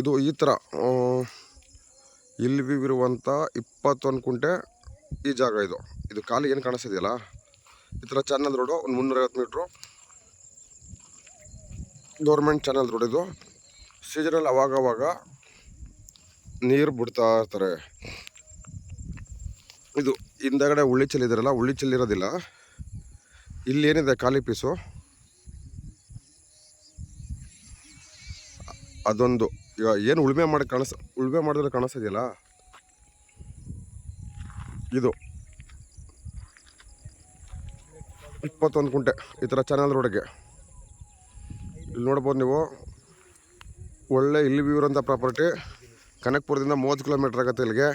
ಇದು ಈ ಥರ ಇಲ್ಲಿ ಇರುವಂಥ 21 ಕುಂಟೆ ಈ ಜಾಗ. ಇದು ಖಾಲಿ ಏನು ಕಾಣಿಸ್ತಿದೆಯಲ್ಲ, ಈ ಥರ ಚಾನಲ್ ರೋಡು. ಒಂದು 350 ಮೀಟ್ರು ಗೌರ್ಮೆಂಟ್ ಚಾನಲ್ ರೋಡ್. ಇದು ಸೀಸನಲ್ಲಿ ಅವಾಗವಾಗ ನೀರು ಬಿಡ್ತಾ ಇರ್ತಾರೆ. ಇದು ಹಿಂದಗಡೆ ಉಳ್ಳಿ ಚೆಲ್ಲಿದಾರಲ್ಲ, ಉಳ್ಳಿ ಚೆಲ್ಲಿರೋದಿಲ್ಲ. ಇಲ್ಲಿ ಏನಿದೆ ಖಾಲಿ ಪೀಸು, ಅದೊಂದು. ಈಗ ಏನು ಉಳುಮೆ ಮಾಡಿದ್ರೆ ಕಾಣಿಸ್ತಿದೆಯಲ್ಲ, ಇದು 21 ಕುಂಟೆ ಈ ಥರ ಚಾನಲ್ ರೋಡ್ಗೆ. ಇಲ್ಲಿ ನೋಡ್ಬೋದು ನೀವು, ಒಳ್ಳೆ ಇಲ್ಲಿ ವ್ಯೂ ಇರೋಂಥ ಪ್ರಾಪರ್ಟಿ. ಕನಕಪುರದಿಂದ 30 ಕಿಲೋಮೀಟ್ರ್ ಆಗುತ್ತೆ ಇಲ್ಲಿಗೆ.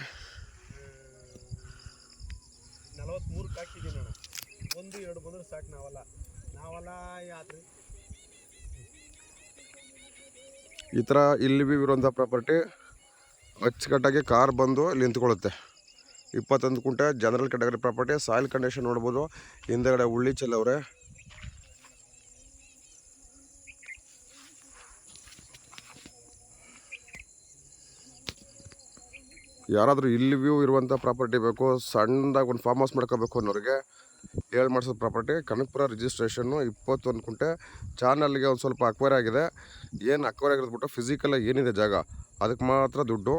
ಈ ಥರ ಇಲ್ಲಿ ವ್ಯೂ ಇರೋಂಥ ಪ್ರಾಪರ್ಟಿ ಅಚ್ಚುಕಟ್ಟಾಗಿ ಕಾರ್ ಬಂದು ಇಲ್ಲಿ ನಿಂತ್ಕೊಳ್ಳುತ್ತೆ. 21 ಕುಂಟೆ general category property. Soil condition ನೋಡ್ಬೋದು. ಹಿಂದೆಗಡೆ ಉಳ್ಳಿ ಚೆಲ್ಲವ್ರೆ. ಯಾರಾದರೂ ಇಲ್ಲಿ ವ್ಯೂ ಇರುವಂಥ ಪ್ರಾಪರ್ಟಿ ಬೇಕು, ಸಣ್ಣದಾಗಿ ಒಂದು ಫಾರ್ಮ್ ಹೌಸ್ ಮಾಡ್ಕೋಬೇಕು ಅನ್ನೋರಿಗೆ ಹೇಳಿ ಮಾಡಿಸೋದು ಪ್ರಾಪರ್ಟಿ. ಕನಕಪುರ ರಿಜಿಸ್ಟ್ರೇಷನ್ನು 21 ಕುಂಟೆ. ಚಾನಲ್ಗೆ ಒಂದು ಸ್ವಲ್ಪ ಅಕ್ವೈರ್ ಆಗಿದೆ. ಏನು ಅಕ್ವೈರ್ ಆಗಿರೋದ್ಬಿಟ್ಟು ಫಿಸಿಕಲಾಗಿ ಏನಿದೆ ಜಾಗ ಅದಕ್ಕೆ ಮಾತ್ರ ದುಡ್ಡು.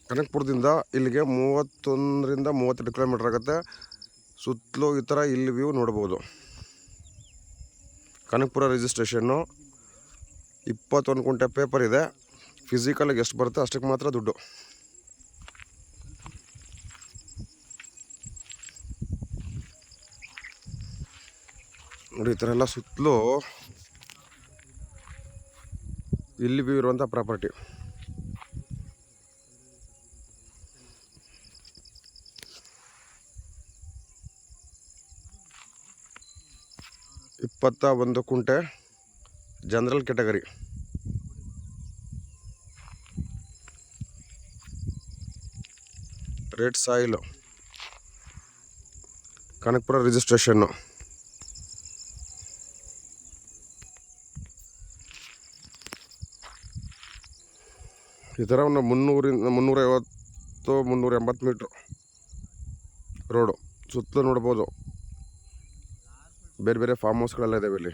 ಕನಕಪುರದಿಂದ ಇಲ್ಲಿಗೆ 31ರಿಂದ 32 ಕಿಲೋಮೀಟ್ರ್ ಆಗುತ್ತೆ. ಸುತ್ತಲೂ ಈ ಥರ ಇಲ್ಲಿ ವ್ಯೂ ನೋಡ್ಬೋದು. ಕನಕಪುರ ರಿಜಿಸ್ಟ್ರೇಷನ್ನು 21 ಕುಂಟೆ ಪೇಪರ್ ಇದೆ. ಫಿಸಿಕಲಾಗಿ ಎಷ್ಟು ಬರುತ್ತೆ ಅಷ್ಟಕ್ಕೆ ಮಾತ್ರ ದುಡ್ಡು. ನೋಡಿ, ಈ ಥರ ಎಲ್ಲ ಸುತ್ತಲೂ ಇಲ್ಲಿ ವ್ಯೂ ಇರುವಂಥ ಪ್ರಾಪರ್ಟಿ. ಇಪ್ಪತ್ತ ಕುಂಟೆ general category. Red soil, Kanakapura registration. ಈ ಥರ ಒಂದು 350 380 ಮೀಟ್ರು ರೋಡು. ಸುತ್ತಲೂ ನೋಡ್ಬೋದು ಬೇರೆ ಬೇರೆ ಫಾರ್ಮ್ ಹೌಸ್ಗಳೆಲ್ಲ ಇದ್ದಾವೆ ಇಲ್ಲಿ.